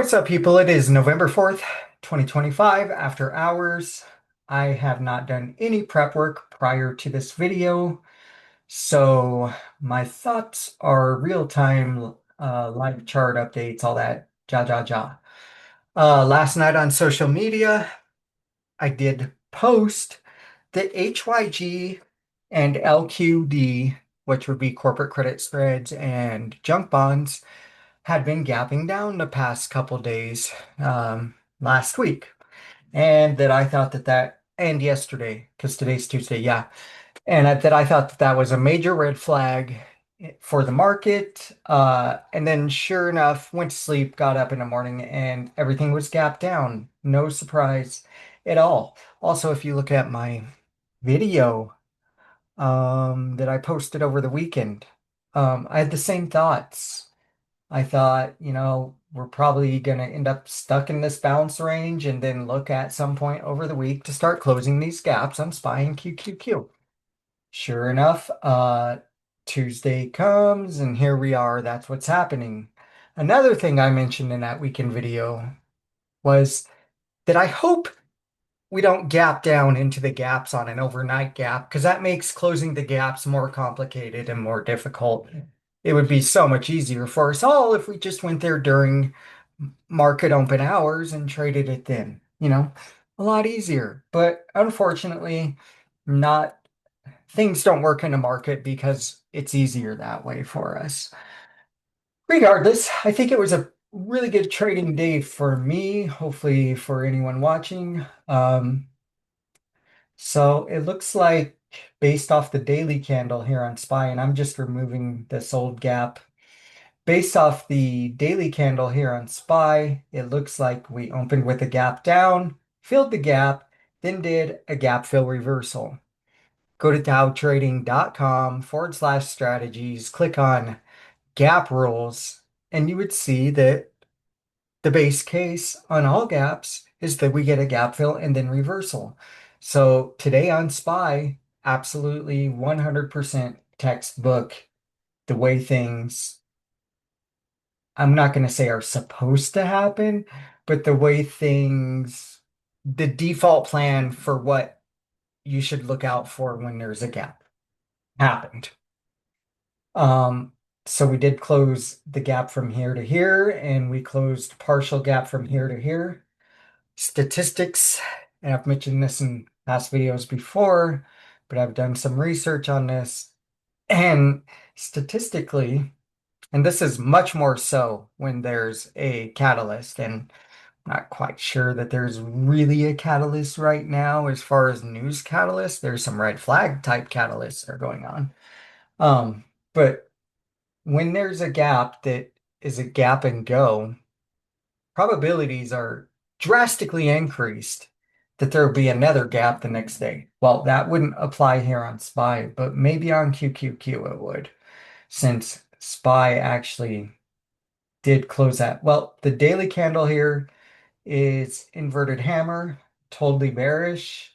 What's up, people? It is November 4th, 2025, after hours. I have not done any prep work prior to this video, so my thoughts are real-time live chart updates, all that ja ja ja. Last night on social media, I did post that HYG and LQD, which would be corporate credit spreads and junk bonds, had been gapping down the past couple days, last week, and that I thought and yesterday, because today's Tuesday, yeah, and that I thought that that was a major red flag for the market. And then sure enough, went to sleep, got up in the morning, and everything was gapped down. No surprise at all. Also, if you look at my video that I posted over the weekend, I had the same thoughts. I thought, we're probably going to end up stuck in this bounce range and then look at some point over the week to start closing these gaps on SPY and QQQ. Sure enough, Tuesday comes and here we are. That's what's happening. Another thing I mentioned in that weekend video was that I hope we don't gap down into the gaps on an overnight gap because that makes closing the gaps more complicated and more difficult. It would be so much easier for us all if we just went there during market open hours and traded it then, a lot easier. But unfortunately, not things don't work in a market because it's easier that way for us. Regardless, I think it was a really good trading day for me, hopefully for anyone watching. So it looks like based off the daily candle here on SPY, and I'm just removing this old gap. Based off the daily candle here on SPY, it looks like we opened with a gap down, filled the gap, then did a gap fill reversal. Go to dowtrading.com/strategies, click on gap rules, and you would see that the base case on all gaps is that we get a gap fill and then reversal. So today on SPY, absolutely 100% textbook the way things, I'm not going to say are supposed to happen, but the way things, the default plan for what you should look out for when there's a gap happened. Um, so we did close the gap from here to here, and we closed partial gap from here to here. Statistics, and I've mentioned this in past videos before, but I've done some research on this. And statistically, and this is much more so when there's a catalyst, and I'm not quite sure that there's really a catalyst right now as far as news catalysts. There's some red flag type catalysts that are going on. But when there's a gap that is a gap and go, probabilities are drastically increased that there will be another gap the next day. Well, that wouldn't apply here on SPY, but maybe on QQQ it would, since SPY actually did close that. Well, the daily candle here is inverted hammer, totally bearish.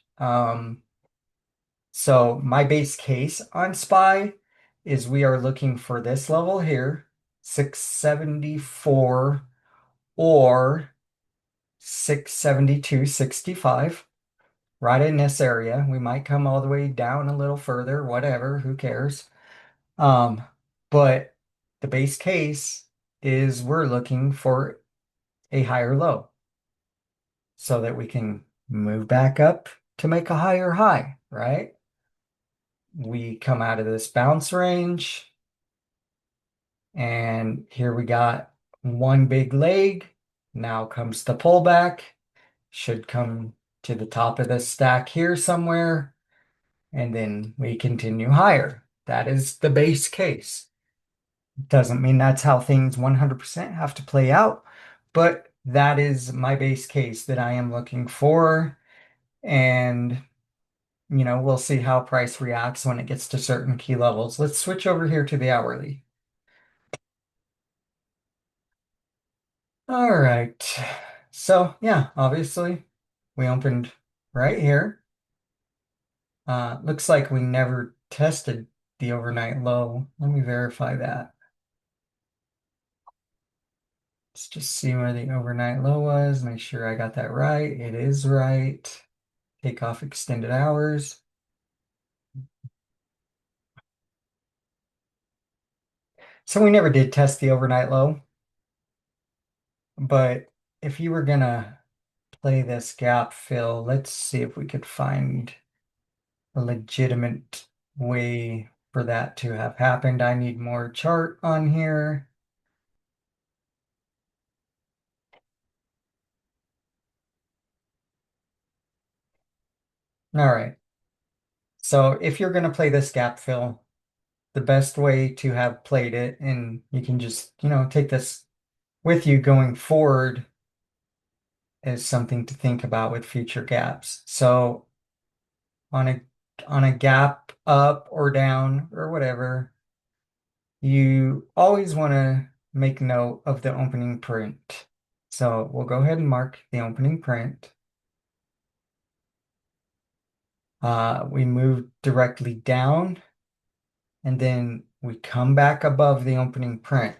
So my base case on SPY is we are looking for this level here, 674 or 672.65, right in this area. We might come all the way down a little further, whatever, who cares? Um, but the base case is we're looking for a higher low so that we can move back up to make a higher high, right? We come out of this bounce range, and here we got one big leg. Now comes the pullback. Should come to the top of the stack here somewhere, and then we continue higher. That is the base case. Doesn't mean that's how things 100% have to play out, but that is my base case that I am looking for. And, we'll see how price reacts when it gets to certain key levels. Let's switch over here to the hourly. All right. So, yeah, obviously we opened right here. Looks like we never tested the overnight low. Let me verify that. Let's just see where the overnight low was. Make sure I got that right. It is right. Take off extended hours. So we never did test the overnight low, but if you were gonna play this gap fill, let's see if we could find a legitimate way for that to have happened. I need more chart on here. All right. So if you're gonna play this gap fill, the best way to have played it, and you can just, take this with you going forward is something to think about with future gaps. So on a gap up or down or whatever, you always want to make note of the opening print. So we'll go ahead and mark the opening print. We move directly down and then we come back above the opening print.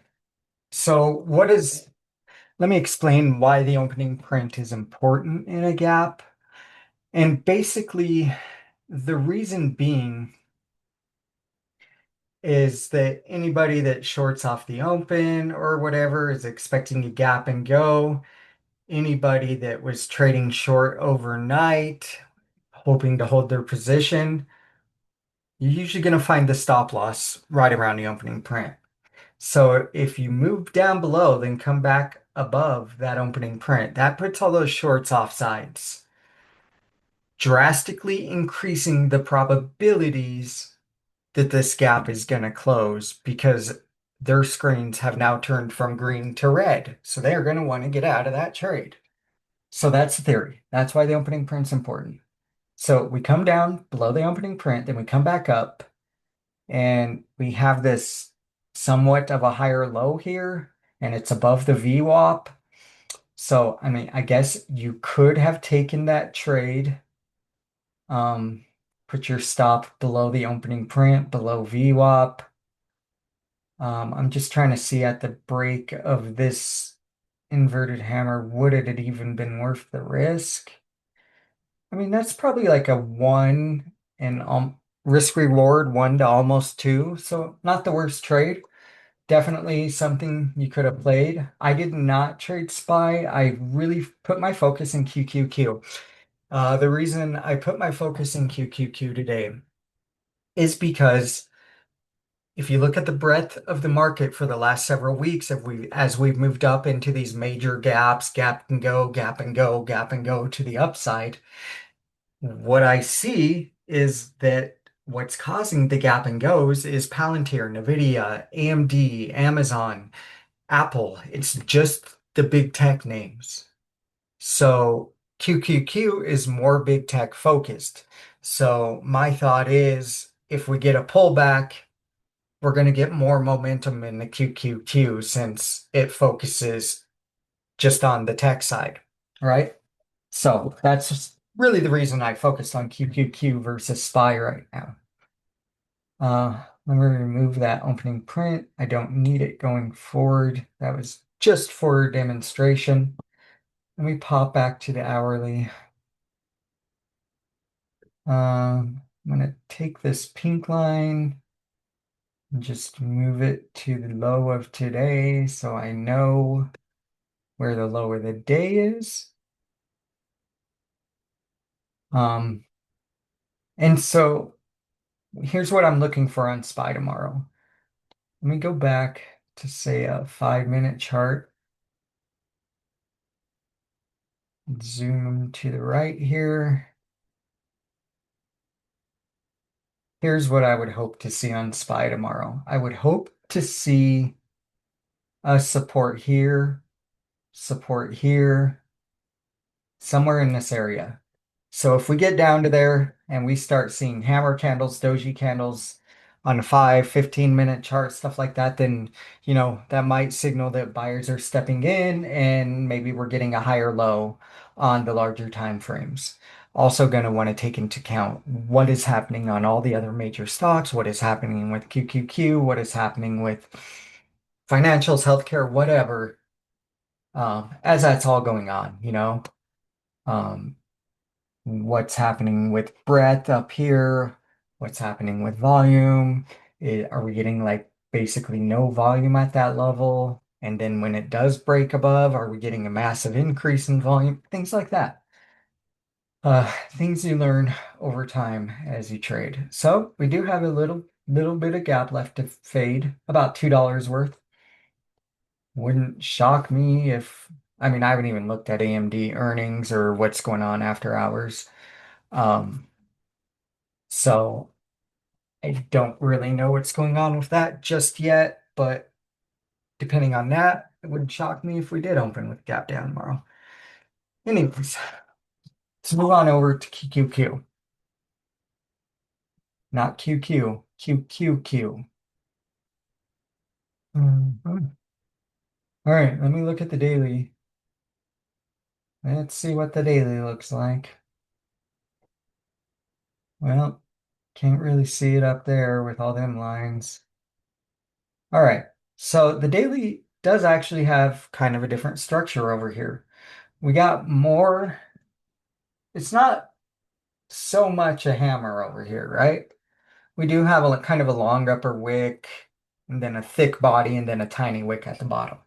So let me explain why the opening print is important in a gap. And basically, the reason being is that anybody that shorts off the open or whatever is expecting a gap and go. Anybody that was trading short overnight, hoping to hold their position, you're usually going to find the stop loss right around the opening print. So if you move down below, then come back above that opening print, that puts all those shorts off sides, drastically increasing the probabilities that this gap is going to close because their screens have now turned from green to red. So they are going to want to get out of that trade. So that's the theory. That's why the opening print's important. So we come down below the opening print, then we come back up, and we have this somewhat of a higher low here, and it's above the VWAP. So, I mean, I guess you could have taken that trade, um, put your stop below the opening print, below VWAP. I'm just trying to see at the break of this inverted hammer, would it have even been worth the risk? I mean, that's probably like a one and risk reward, 1 to almost 2. So not the worst trade. Definitely something you could have played. I did not trade SPY. I really put my focus in QQQ. The reason I put my focus in QQQ today is because if you look at the breadth of the market for the last several weeks, as we've moved up into these major gaps, gap and go, gap and go, gap and go to the upside, what I see is that what's causing the gap and goes is Palantir, NVDA, AMD, Amazon, Apple. It's just the big tech names. So QQQ is more big tech focused. So my thought is if we get a pullback, we're going to get more momentum in the QQQ since it focuses just on the tech side, right? So that's really the reason I focused on QQQ versus SPY right now. Let me remove that opening print. I don't need it going forward. That was just for demonstration. Let me pop back to the hourly. I'm going to take this pink line and just move it to the low of today so I know where the low of the day is. And so here's what I'm looking for on SPY tomorrow. Let me go back to say a 5-minute chart. Zoom to the right here. Here's what I would hope to see on SPY tomorrow. I would hope to see a support here, somewhere in this area. So if we get down to there and we start seeing hammer candles, doji candles on a 15-minute chart, stuff like that, then, that might signal that buyers are stepping in and maybe we're getting a higher low on the larger time frames. Also going to want to take into account what is happening on all the other major stocks, what is happening with QQQ, what is happening with financials, healthcare, whatever. as that's all going on, um, what's happening with breadth up here, what's happening with volume. Are we getting like basically no volume at that level? And then when it does break above, are we getting a massive increase in volume? Things like that. Things you learn over time as you trade. So we do have a little bit of gap left to fade, about $2 worth. Wouldn't shock me if, I mean, I haven't even looked at AMD earnings or what's going on after hours. Um, so I don't really know what's going on with that just yet, but depending on that, it wouldn't shock me if we did open with gap down tomorrow. Anyways, let's move on over to QQQ. Not QQ, QQQ. Mhm. All right, let me look at the daily. Let's see what the daily looks like. Well, can't really see it up there with all them lines. All right, so the daily does actually have kind of a different structure over here. We got more, it's not so much a hammer over here, right? We do have a kind of a long upper wick and then a thick body and then a tiny wick at the bottom.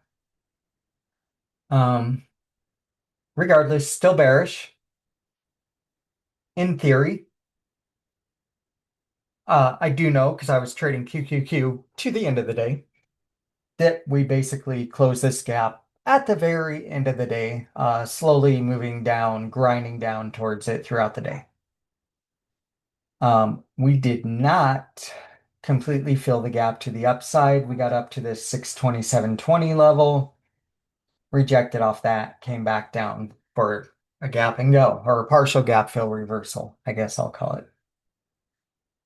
Um, Regardless, still bearish in theory. I do know because I was trading QQQ to the end of the day that we basically close this gap at the very end of the day, slowly moving down, grinding down towards it throughout the day. We did not completely fill the gap to the upside. We got up to this 627.20 level, rejected off that, came back down for a gap and go, or a partial gap fill reversal, I guess I'll call it.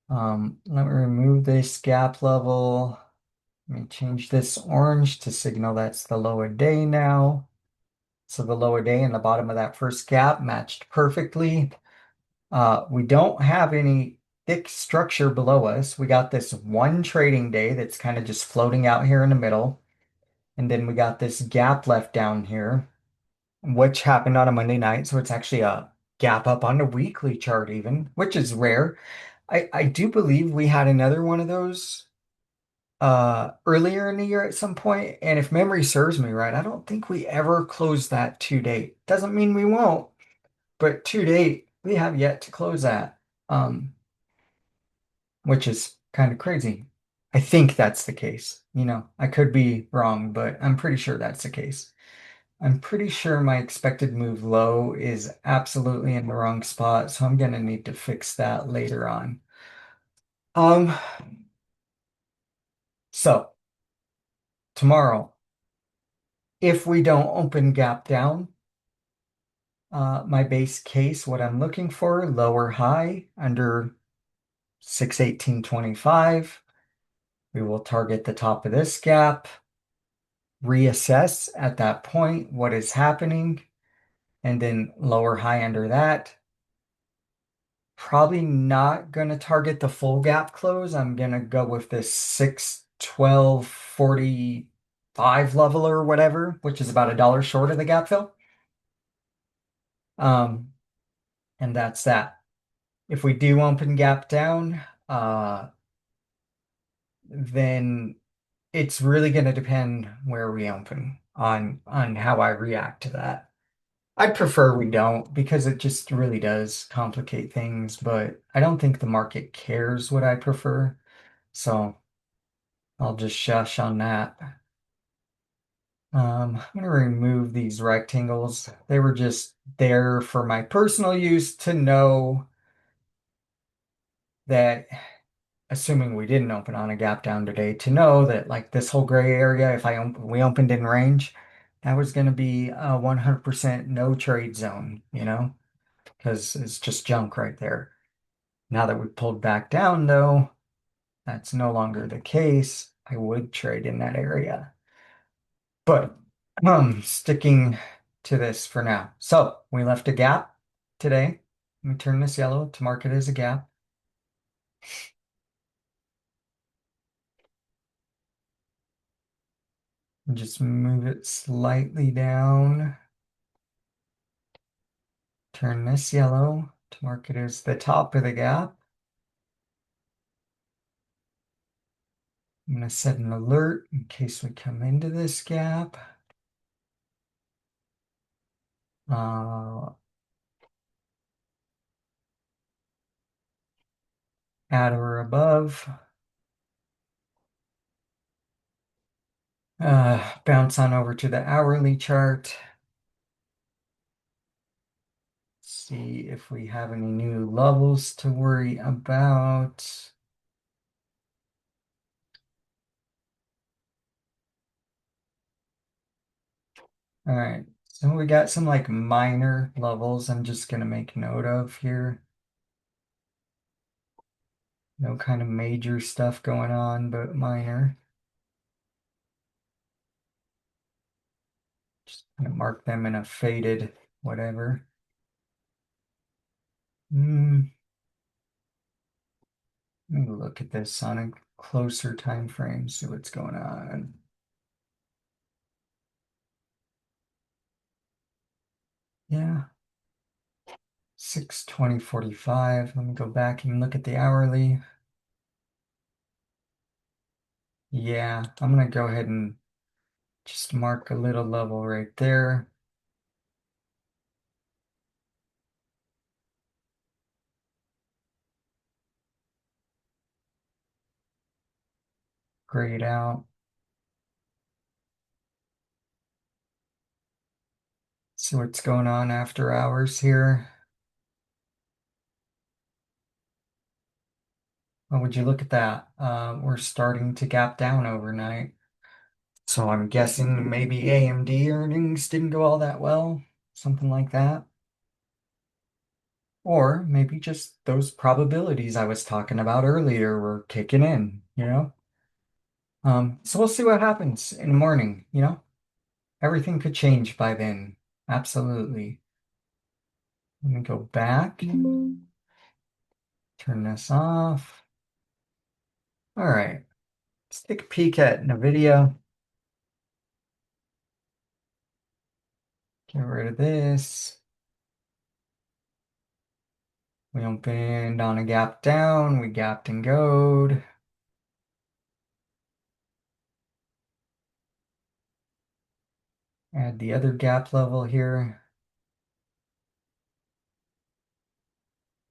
Let me remove this gap level. Let me change this orange to signal that's the lower day now. So the lower day and the bottom of that first gap matched perfectly. We don't have any thick structure below us. We got this one trading day that's kind of just floating out here in the middle. And then we got this gap left down here, which happened on a Monday night. So it's actually a gap up on the weekly chart even, which is rare. I do believe we had another one of those earlier in the year at some point, and if memory serves me right, I don't think we ever closed that to date. Doesn't mean we won't, but to date, we have yet to close that, which is kind of crazy. I think that's the case. I could be wrong, but I'm pretty sure that's the case. I'm pretty sure my expected move low is absolutely in the wrong spot, so I'm gonna need to fix that later on. Um, so tomorrow, if we don't open gap down, my base case, what I'm looking for, lower high under 618.25. We will target the top of this gap, reassess at that point what is happening, and then lower high under that. Probably not going to target the full gap close. I'm going to go with this 612.45 level or whatever, which is about $1 short of the gap fill. Um, and that's that. If we do open gap down, then it's really going to depend where we open on how I react to that. I'd prefer we don't because it just really does complicate things, but I don't think the market cares what I prefer. So I'll just shush on that. I'm going to remove these rectangles. They were just there for my personal use to know that assuming we didn't open on a gap down today, to know that like this whole gray area, if we opened in range, that was going to be a 100% no trade zone, because it's just junk right there. Now that we pulled back down, though, that's no longer the case. I would trade in that area, but sticking to this for now. So we left a gap today. Let me turn this yellow to mark it as a gap. And just move it slightly down. Turn this yellow to mark it as the top of the gap. I'm going to set an alert in case we come into this gap. At or above. Bounce on over to the hourly chart. See if we have any new levels to worry about. All right, so we got some like minor levels I'm just gonna make note of here. No kind of major stuff going on, but minor. Just gonna mark them in a faded whatever. Let me look at this on a closer time frame, see what's going on. Yeah. 6:20:45. Let me go back and look at the hourly. Yeah, I'm gonna go ahead and just mark a little level right there. Grayed out. See what's going on after hours here. Well, would you look at that? We're starting to gap down overnight. So I'm guessing maybe AMD earnings didn't go all that well, something like that. Or maybe just those probabilities I was talking about earlier were kicking in, you know? So we'll see what happens in the morning, you know? Everything could change by then. Absolutely. Let me go back, turn this off. All right, let's take a peek at NVIDIA. Get rid of this. We opened on a gap down, we gapped and goed. Add the other gap level here.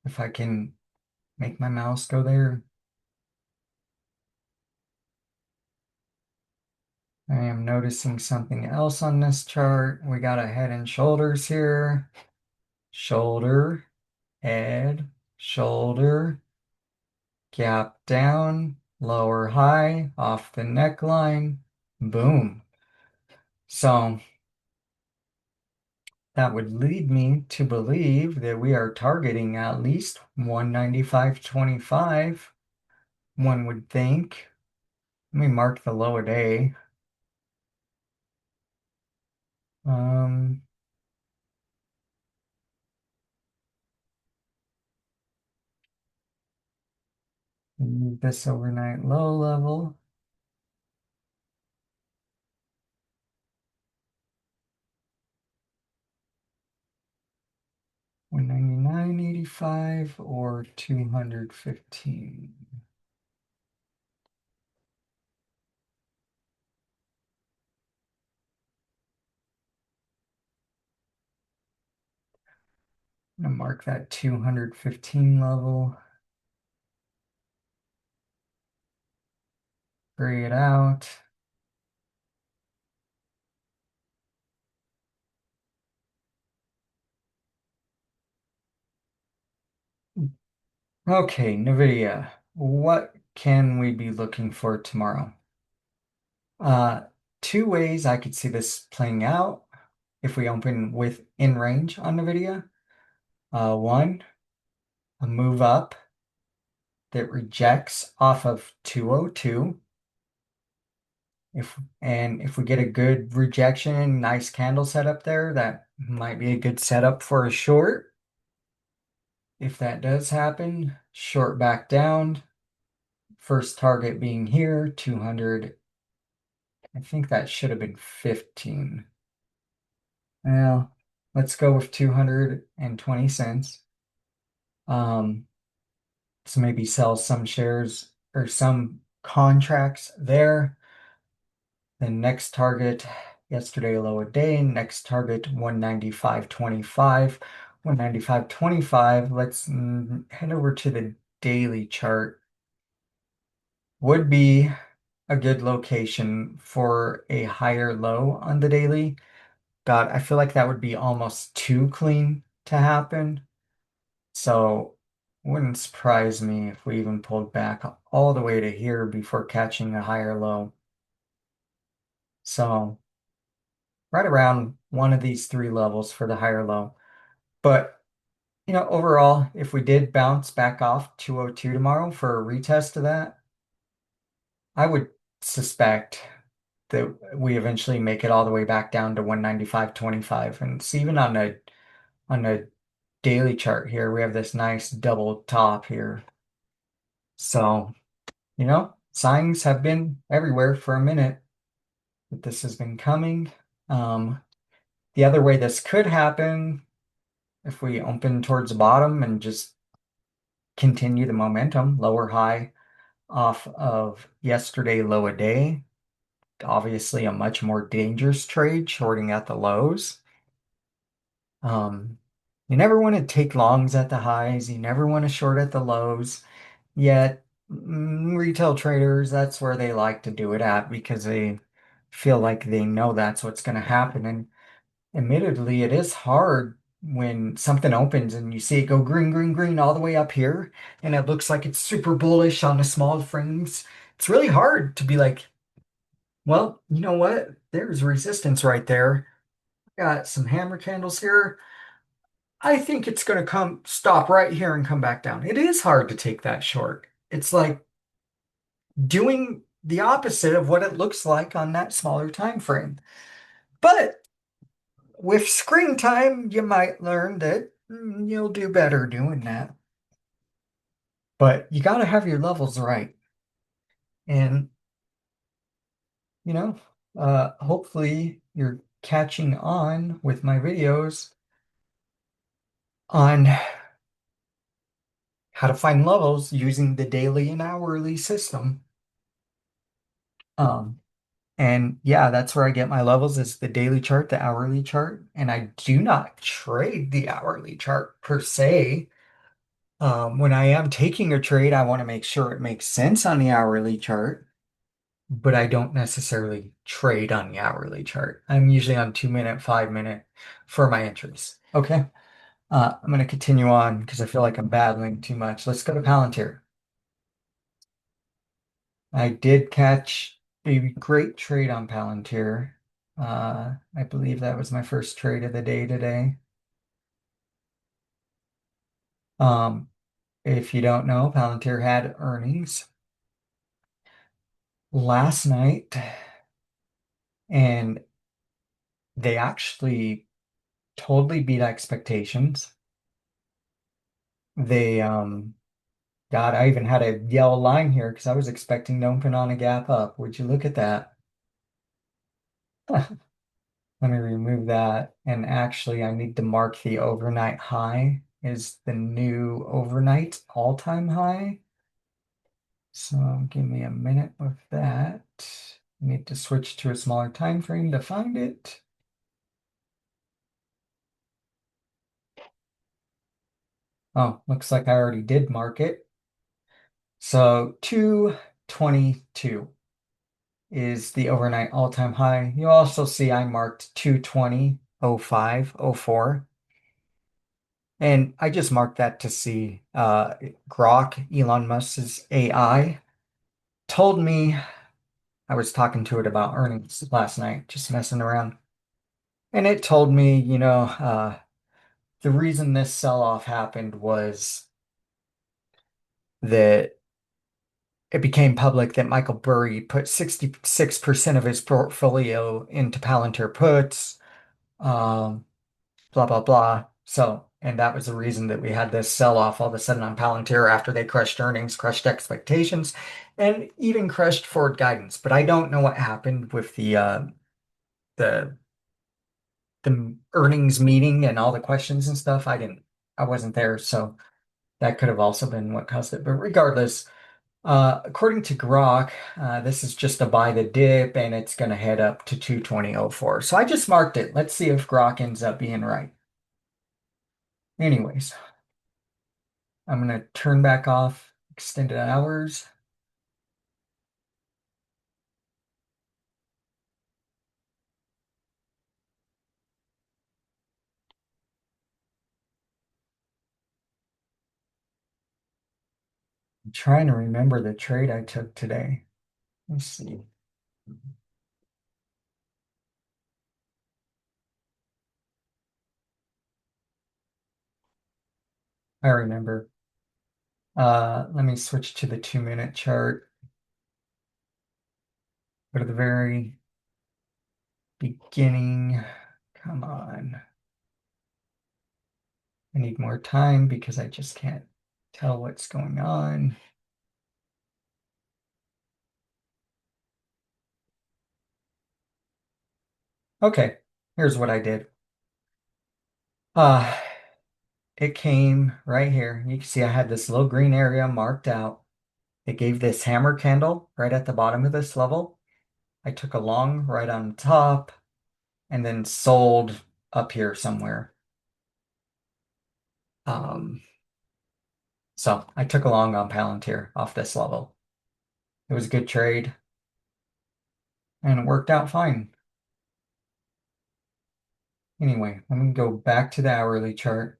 If I can make my mouse go there. I am noticing something else on this chart. We got a head and shoulders here. Shoulder, head, shoulder, gap down, lower high, off the neckline, boom. So that would lead me to believe that we are targeting at least 195.25, one would think. Let me mark the low a day. Move this overnight low level. $199.85 or 215. I'm gonna mark that 215 level. Gray it out. Okay, NVIDIA, what can we be looking for tomorrow? Two ways I could see this playing out if we open with in range on NVIDIA. One, a move up that rejects off of 202. If we get a good rejection, nice candle setup there, that might be a good setup for a short. If that does happen, short back down. First target being here, 200 I think that should have been 15. Well, let's go with 220 cents. Um, so maybe sell some shares or some contracts there. Then next target, yesterday low a day, next target 195.25. 195.25. Let's head over to the daily chart. Would be a good location for a higher low on the daily. God, I feel like that would be almost too clean to happen. So wouldn't surprise me if we even pulled back all the way to here before catching a higher low. So right around one of these three levels for the higher low. But overall, if we did bounce back off 202 tomorrow for a retest of that, I would suspect that we eventually make it all the way back down to 195.25. And it's even on a daily chart here, we have this nice double top here. So, signs have been everywhere for a minute that this has been coming. Um, the other way this could happen, if we open towards the bottom and just continue the momentum, lower high off of yesterday low a day, obviously a much more dangerous trade, shorting at the lows. You never want to take longs at the highs. You never want to short at the lows. Yet, retail traders, that's where they like to do it at because they feel like they know that's what's going to happen. And admittedly, it is hard when something opens and you see it go green, green, green all the way up here, and it looks like it's super bullish on the small frames. It's really hard to be like, well, you know what? There's resistance right there. Got some hammer candles here. I think it's going to come stop right here and come back down. It is hard to take that short. It's like doing the opposite of what it looks like on that smaller time frame. But with screen time, you might learn that you'll do better doing that. But you got to have your levels right. And, you know, hopefully you're catching on with my videos on how to find levels using the daily and hourly system. Um, and yeah, that's where I get my levels is the daily chart, the hourly chart, and I do not trade the hourly chart per se. When I am taking a trade, I want to make sure it makes sense on the hourly chart, but I don't necessarily trade on the hourly chart. I'm usually on 2 minute, 5 minute for my entries. Okay. I'm going to continue on because I feel like I'm babbling too much. Let's go to Palantir. I did catch a great trade on Palantir. I believe that was my first trade of the day today. Um, if you don't know, Palantir had earnings last night, and they actually totally beat expectations. They, God, I even had a yellow line here because I was expecting to open on a gap up. Would you look at that? Let me remove that. And actually, I need to mark the overnight high is the new overnight all-time high. So give me a minute with that. Need to switch to a smaller time frame to find it. Oh, looks like I already did mark it. So 222 is the overnight all-time high. You also see I marked 220.05.04. And I just marked that to see Grok, Elon Musk's AI, told me I was talking to it about earnings last night, just messing around. And it told me, the reason this sell-off happened was that it became public that Michael Burry put 66% of his portfolio into Palantir puts, blah, blah, blah. So And that was the reason that we had this sell-off all of a sudden on Palantir after they crushed earnings, crushed expectations, and even crushed forward guidance. But I don't know what happened with the the earnings meeting and all the questions and stuff. I wasn't there, so that could have also been what caused it. But regardless, according to Grok, this is just a buy the dip and it's going to head up to 220.04. So I just marked it. Let's see if Grok ends up being right. Anyways, I'm going to turn back off extended hours. I'm trying to remember the trade I took today. Let's see. I remember. Let me switch to the 2-minute chart. Go to the very beginning. Come on. I need more time because I just can't tell what's going on. Okay, here's what I did. Uh, it came right here. You can see I had this little green area marked out. It gave this hammer candle right at the bottom of this level. I took a long right on top and then sold up here somewhere. Um, so I took a long on Palantir off this level. It was a good trade and it worked out fine. Anyway, I'm going to go back to the hourly chart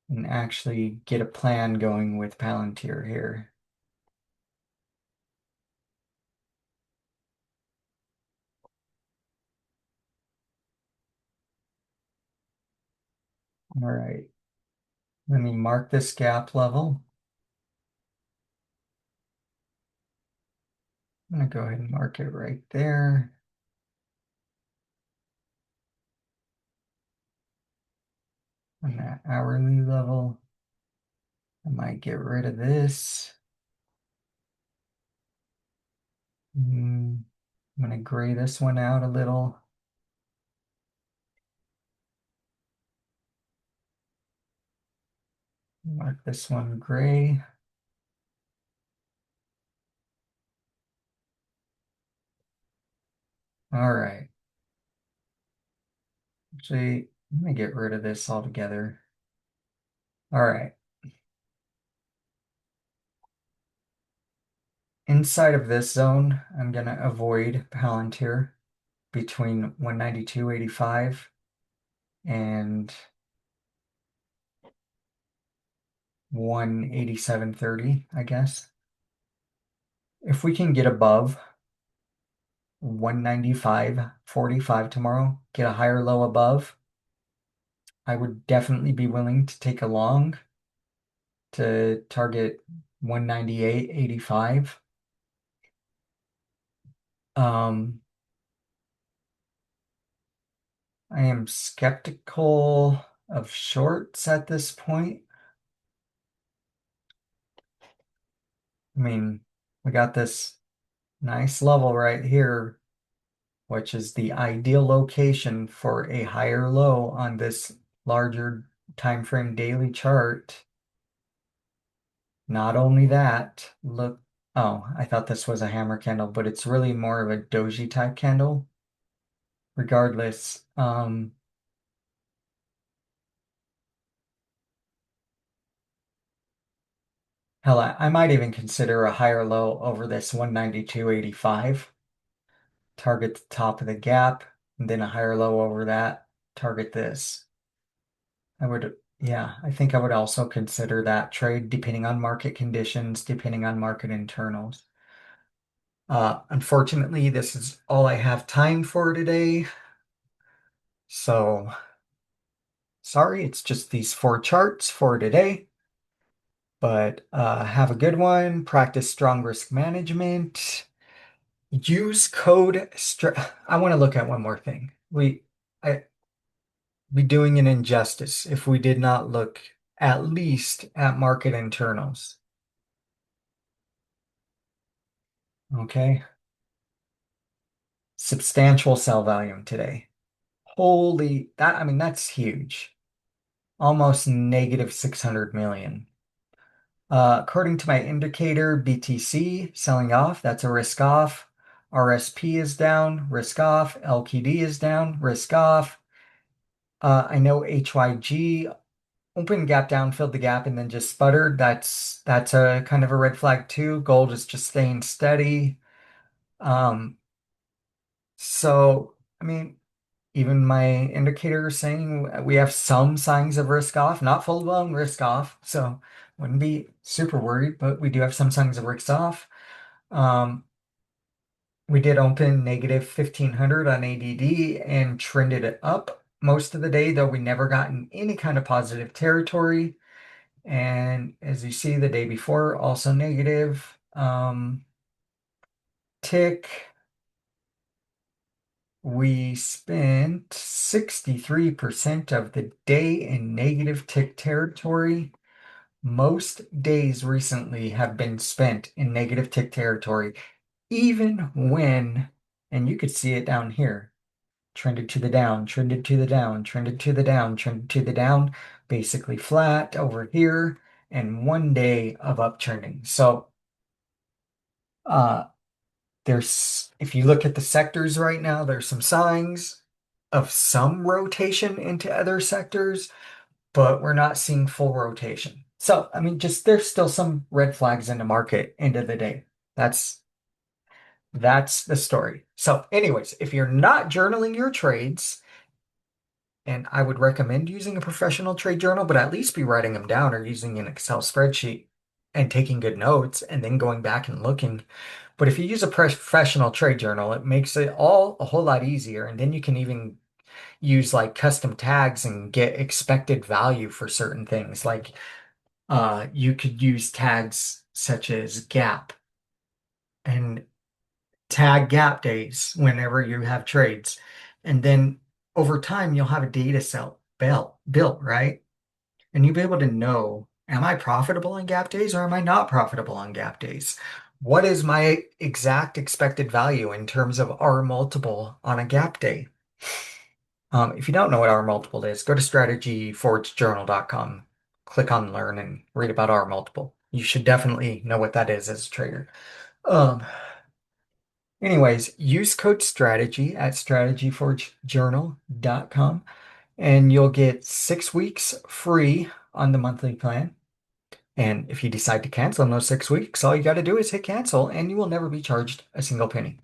and actually get a plan going with Palantir here. All right, let me mark this gap level. I'm going to go ahead and mark it right there. On that hourly level, I might get rid of this. I'm going to gray this one out a little. Mark this one gray. All right. Actually, let me get rid of this altogether. All right. Inside of this zone, I'm going to avoid Palantir between 192.85 and 187.30, I guess. If we can get above 195.45 tomorrow, get a higher low above, I would definitely be willing to take a long to target 198.85. Um, I am skeptical of shorts at this point. I mean, we got this nice level right here, which is the ideal location for a higher low on this larger time frame daily chart. Not only that, look, oh, I thought this was a hammer candle, but it's really more of a doji type candle. Regardless, hell, I might even consider a higher low over this 192.85. Target the top of the gap, and then a higher low over that, target this. Yeah, I think I would also consider that trade depending on market conditions, depending on market internals. Unfortunately, this is all I have time for today. So sorry, it's just these 4 charts for today. But have a good one. Practice strong risk management. Use code I want to look at one more thing. I be doing an injustice if we did not look at least at market internals. Okay. Substantial sell volume today. Holy, I mean, that's huge. Almost negative 600 million. According to my indicator, BTC selling off, that's a risk off. RSP is down, risk off. LQD is down, risk off. I know HYG open gap down, filled the gap, and then just sputtered. That's a kind of a red flag too. Gold is just staying steady. Um, so I mean, even my indicator is saying we have some signs of risk off, not full blown risk off. So wouldn't be super worried, but we do have some signs of risk off. Um, we did open negative 1500 on ADD and trended it up most of the day, though we never got in any kind of positive territory. And as you see, the day before, also negative. Tick, we spent 63% of the day in negative tick territory. Most days recently have been spent in negative tick territory, even when, and you could see it down here, trended to the down, trended to the down, trended to the down, trended to the down, basically flat over here, and one day of uptrending. So, if you look at the sectors right now, there's some signs of some rotation into other sectors, but we're not seeing full rotation. So, I mean, just there's still some red flags in the market end of the day. That's the story. So, anyways, if you're not journaling your trades, and I would recommend using a professional trade journal, but at least be writing them down or using an Excel spreadsheet and taking good notes and then going back and looking. But if you use a professional trade journal, it makes it all a whole lot easier. And then you can even use like custom tags and get expected value for certain things. Like you could use tags such as gap and tag gap days whenever you have trades. And then over time, you'll have a data set built, right? And you'll be able to know, am I profitable on gap days or am I not profitable on gap days? What is my exact expected value in terms of R multiple on a gap day? If you don't know what R multiple is, go to strategyforgejournal.com, click on learn and read about R multiple. You should definitely know what that is as a trader. Um, Anyways, use code strategy at strategyforgejournal.com and you'll get 6 weeks free on the monthly plan. And if you decide to cancel in those 6 weeks, all you got to do is hit cancel and you will never be charged a single penny.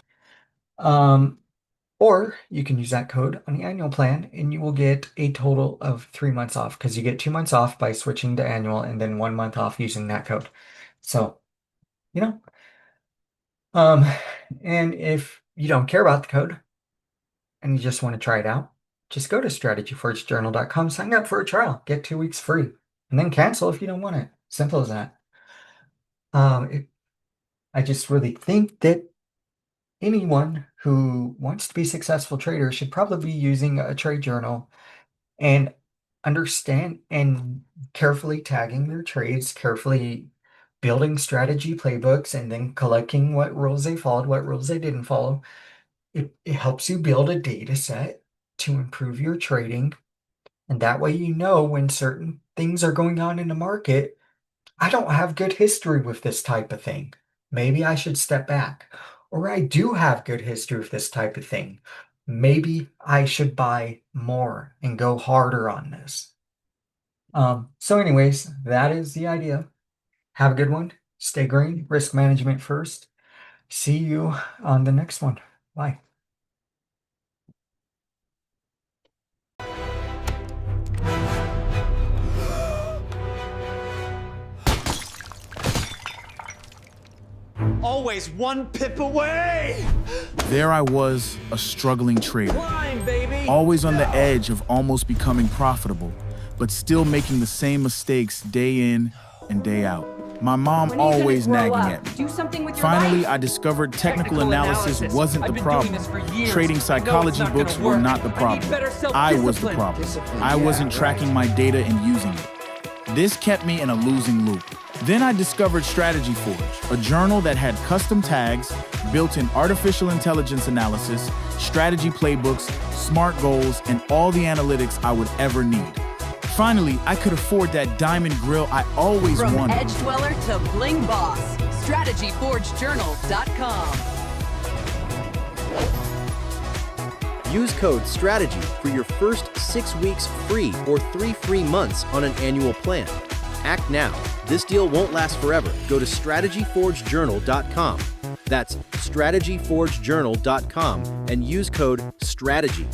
Or you can use that code on the annual plan and you will get a total of 3 months off because you get 2 months off by switching to annual and then 1 month off using that code. So, you know, um, and if you don't care about the code and you just want to try it out, just go to strategyforgejournal.com, sign up for a trial, get 2 weeks free, and then cancel if you don't want it. Simple as that. I just really think that anyone who wants to be a successful trader should probably be using a trade journal and understand and carefully tagging their trades, carefully building strategy playbooks, and then collecting what rules they followed, what rules they didn't follow. It helps you build a data set to improve your trading. And that way you know when certain things are going on in the market, I don't have good history with this type of thing. Maybe I should step back. Or I do have good history with this type of thing. Maybe I should buy more and go harder on this. So anyways, that is the idea. Have a good one. Stay green. Risk management first. See you on the next one. Bye. Always one pip away! There I was, a struggling trader, Climb, baby! always on the edge of almost becoming profitable, but still making the same mistakes day in and day out. My mom When are you gonna always grow nagging up? at me. Do something with your Finally, life. I discovered technical Technical analysis analysis. wasn't I've the been doing problem. this for years. Trading I know it's psychology not gonna books were work. not the I need problem. better I was the self-discipline. problem. I wasn't tracking my data and using it. This kept me in a losing loop. Then I discovered Strategy Forge, a journal that had custom tags, built-in artificial intelligence analysis, strategy playbooks, smart goals, and all the analytics I would ever need. Finally, I could afford that diamond grill I always From wanted. Edge Dweller to Bling Boss, StrategyForgeJournal.com. Use code STRATEGY for your first 6 weeks free or 3 free months on an annual plan. Act now. This deal won't last forever. Go to StrategyForgeJournal.com. That's StrategyForgeJournal.com and use code STRATEGY.